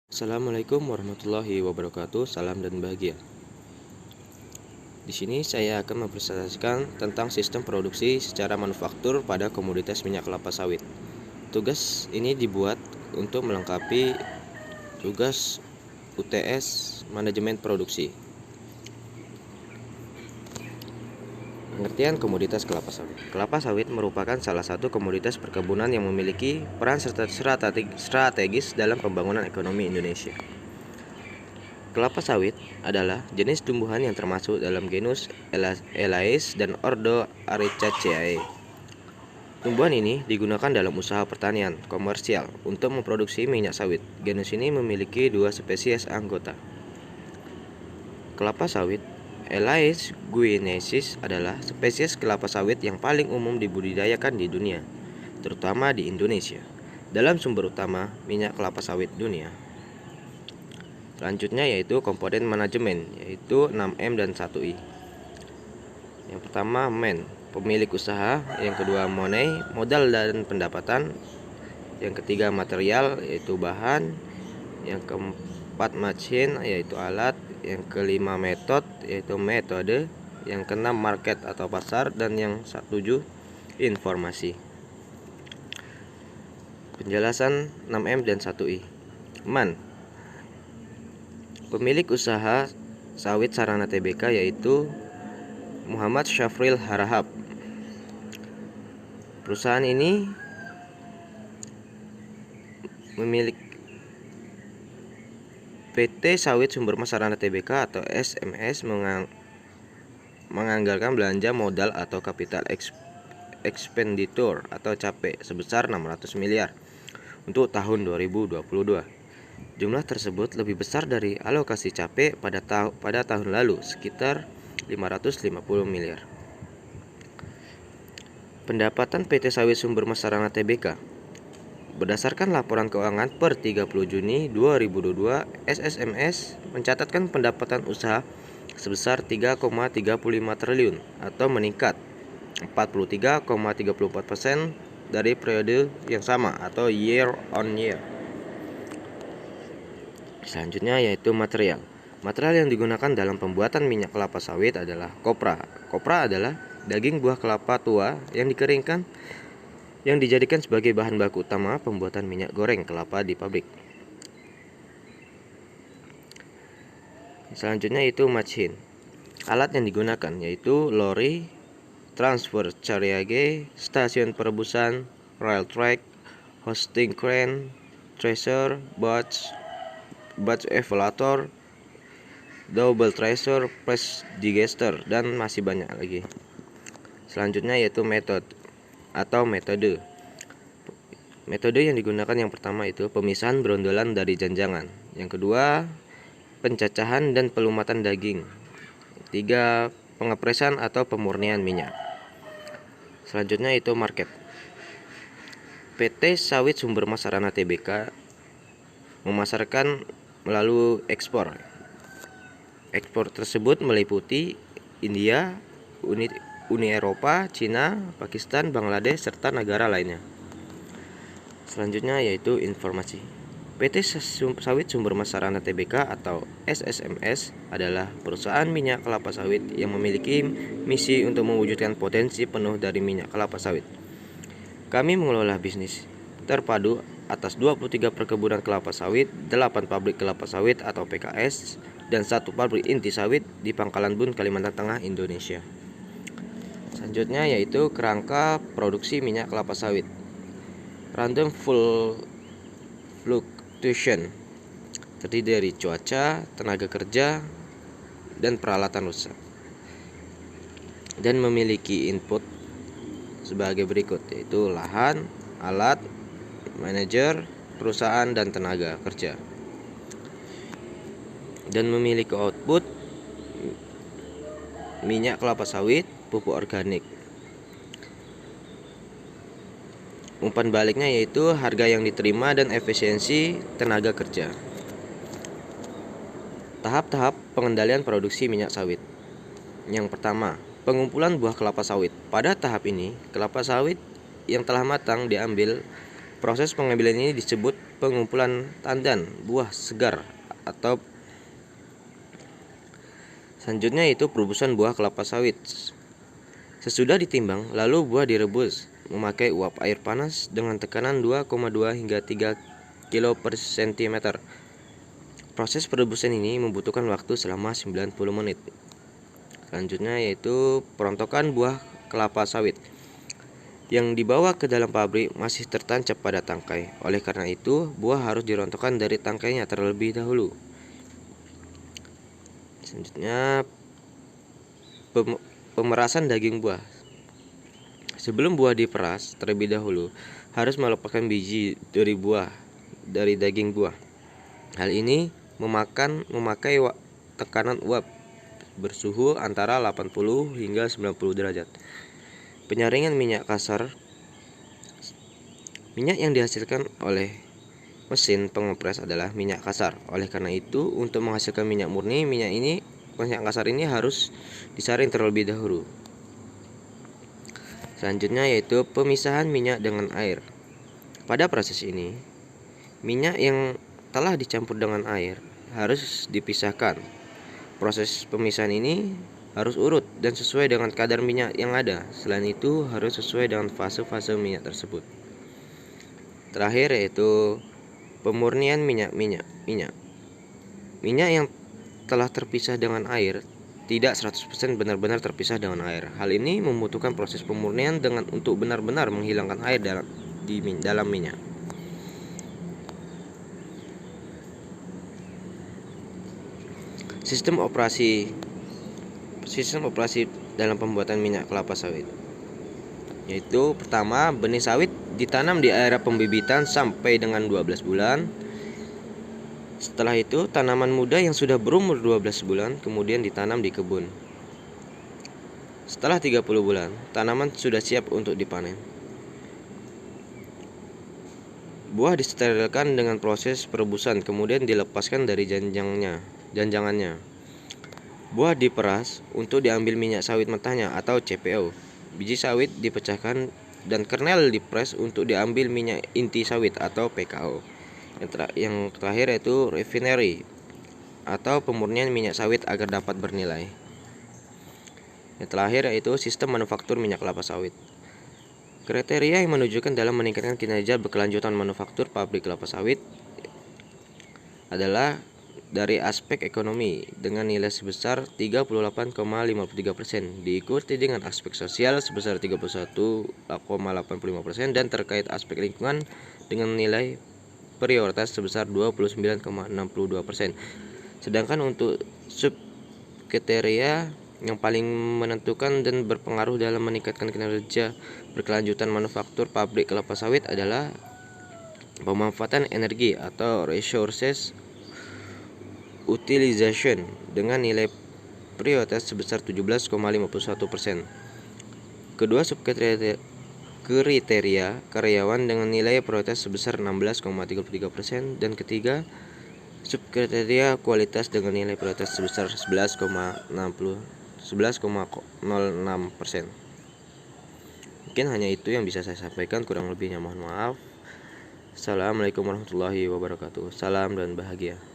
Assalamualaikum warahmatullahi wabarakatuh. Salam dan bahagia. Di sini saya akan mempresentasikan tentang sistem produksi secara manufaktur pada komoditas minyak kelapa sawit. Tugas ini dibuat untuk melengkapi tugas UTS manajemen produksi. Pengertian komoditas kelapa sawit. Kelapa sawit merupakan salah satu komoditas perkebunan yang memiliki peran strategis dalam pembangunan ekonomi Indonesia. Kelapa sawit adalah jenis tumbuhan yang termasuk dalam genus Elaeaceae dan ordo Arecaceae. Tumbuhan ini digunakan dalam usaha pertanian komersial untuk memproduksi minyak sawit. Genus ini memiliki 2 spesies anggota. Kelapa sawit Elaeaceae guineensis adalah spesies kelapa sawit yang paling umum dibudidayakan di dunia, terutama di Indonesia, dalam sumber utama minyak kelapa sawit dunia. Selanjutnya yaitu komponen manajemen, yaitu 6M dan 1I. Yang pertama man, pemilik usaha. Yang kedua money, modal dan pendapatan. Yang ketiga material, yaitu bahan. Yang keempat machine, yaitu alat. Yang kelima method, yaitu metode. Yang keenam market atau pasar. Dan yang ketujuh informasi. Penjelasan 6M dan 1I. Man, pemilik usaha sawit Sarana Tbk yaitu Muhammad Syafril Harahap. Perusahaan ini memiliki PT Sawit Sumber Mas Sarana Tbk atau SMS menganggarkan belanja modal atau capital expenditure atau CAPE sebesar 600 miliar untuk tahun 2022. Jumlah tersebut lebih besar dari alokasi CAPE pada tahun lalu, sekitar 550 miliar. Pendapatan PT Sawit Sumber Mas Sarana Tbk. Berdasarkan laporan keuangan per 30 Juni 2022, SSMS mencatatkan pendapatan usaha sebesar 3,35 triliun atau meningkat 43,34% dari periode yang sama atau year on year. Selanjutnya yaitu material. Material yang digunakan dalam pembuatan minyak kelapa sawit adalah kopra. Kopra adalah daging buah kelapa tua yang dikeringkan yang dijadikan sebagai bahan baku utama pembuatan minyak goreng kelapa di pabrik. Selanjutnya itu machine. Alat yang digunakan yaitu lori, transfer carriage, stasiun perebusan, rail track, hosting crane, thresher, batch evaluator, double thresher, press digester, dan masih banyak lagi. Selanjutnya yaitu metode. Metode yang digunakan yang pertama itu pemisahan brondolan dari janjangan. Yang kedua, pencacahan dan pelumatan daging. Tiga, pengepresan atau pemurnian minyak. Selanjutnya itu market. PT Sawit Sumber Mas Sarana Tbk memasarkan melalui ekspor. Ekspor tersebut meliputi India, Uni Eropa, Cina, Pakistan, Bangladesh, serta negara lainnya. Selanjutnya yaitu informasi. PT Sawit Sumber Mas Sarana Tbk atau SSMS adalah perusahaan minyak kelapa sawit yang memiliki misi untuk mewujudkan potensi penuh dari minyak kelapa sawit. Kami mengelola bisnis terpadu atas 23 perkebunan kelapa sawit, 8 pabrik kelapa sawit atau PKS, dan 1 pabrik inti sawit di Pangkalan Bun, Kalimantan Tengah, Indonesia. Selanjutnya yaitu kerangka produksi minyak kelapa sawit. Random fluctuation terdiri dari cuaca, tenaga kerja, dan peralatan rusak, dan memiliki input sebagai berikut, yaitu lahan, alat, manajer, perusahaan, dan tenaga kerja, dan memiliki output minyak kelapa sawit, pupuk organik. Umpan baliknya yaitu harga yang diterima dan efisiensi tenaga kerja. Tahap-tahap pengendalian produksi minyak sawit. Yang pertama, pengumpulan buah kelapa sawit. Pada tahap ini, kelapa sawit yang telah matang diambil. Proses pengambilan ini disebut pengumpulan tandan buah segar atau selanjutnya yaitu perebusan buah kelapa sawit. Sesudah ditimbang, lalu buah direbus memakai uap air panas dengan tekanan 2,2 hingga 3 kilo per cm. Proses perebusan ini membutuhkan waktu selama 90 menit. Selanjutnya yaitu perontokan buah kelapa sawit. Yang dibawa ke dalam pabrik masih tertancap pada tangkai. Oleh karena itu, buah harus dirontokkan dari tangkainya terlebih dahulu. Selanjutnya, pemerasan daging buah. Sebelum buah diperas terlebih dahulu, harus melepaskan biji dari daging buah. Hal ini memakai tekanan uap bersuhu antara 80 hingga 90 derajat. Penyaringan minyak kasar. Minyak yang dihasilkan oleh mesin pengepres adalah minyak kasar. Oleh karena itu, untuk menghasilkan minyak murni, minyak kasar ini harus disaring terlebih dahulu. Selanjutnya yaitu pemisahan minyak dengan air. Pada proses ini, minyak yang telah dicampur dengan air harus dipisahkan. Proses pemisahan ini harus urut dan sesuai dengan kadar minyak yang ada. Selain itu, harus sesuai dengan fase-fase minyak tersebut. Terakhir yaitu pemurnian minyak. Minyak yang telah terpisah dengan air tidak 100% benar-benar terpisah dengan air. Hal ini membutuhkan proses pemurnian untuk benar-benar menghilangkan air dalam minyak. Sistem operasi dalam pembuatan minyak kelapa sawit. Yaitu pertama, benih sawit ditanam di area pembibitan sampai dengan 12 bulan. Setelah itu, tanaman muda yang sudah berumur 12 bulan kemudian ditanam di kebun. Setelah 30 bulan, tanaman sudah siap untuk dipanen. Buah disterilkan dengan proses perebusan, kemudian dilepaskan dari janjangannya. Buah diperas untuk diambil minyak sawit mentahnya atau CPO. Biji sawit dipecahkan dan kernel dipres untuk diambil minyak inti sawit atau PKO. Yang terakhir yaitu refinery atau pemurnian minyak sawit agar dapat bernilai. Yang terakhir yaitu sistem manufaktur minyak kelapa sawit. Kriteria yang menunjukkan dalam meningkatkan kinerja berkelanjutan manufaktur pabrik kelapa sawit adalah dari aspek ekonomi dengan nilai sebesar 38,53%, diikuti dengan aspek sosial sebesar 31,85% dan terkait aspek lingkungan dengan nilai prioritas sebesar 29,62%. Sedangkan untuk subkriteria yang paling menentukan dan berpengaruh dalam meningkatkan kinerja berkelanjutan manufaktur pabrik kelapa sawit adalah pemanfaatan energi atau resources utilization dengan nilai prioritas sebesar 17,51%. Kedua subkriteria karyawan dengan nilai prioritas sebesar 16,33% dan ketiga subkriteria kualitas dengan nilai prioritas sebesar 11,06%. Mungkin hanya itu yang bisa saya sampaikan, kurang lebihnya mohon maaf. Assalamualaikum warahmatullahi wabarakatuh. Salam dan bahagia.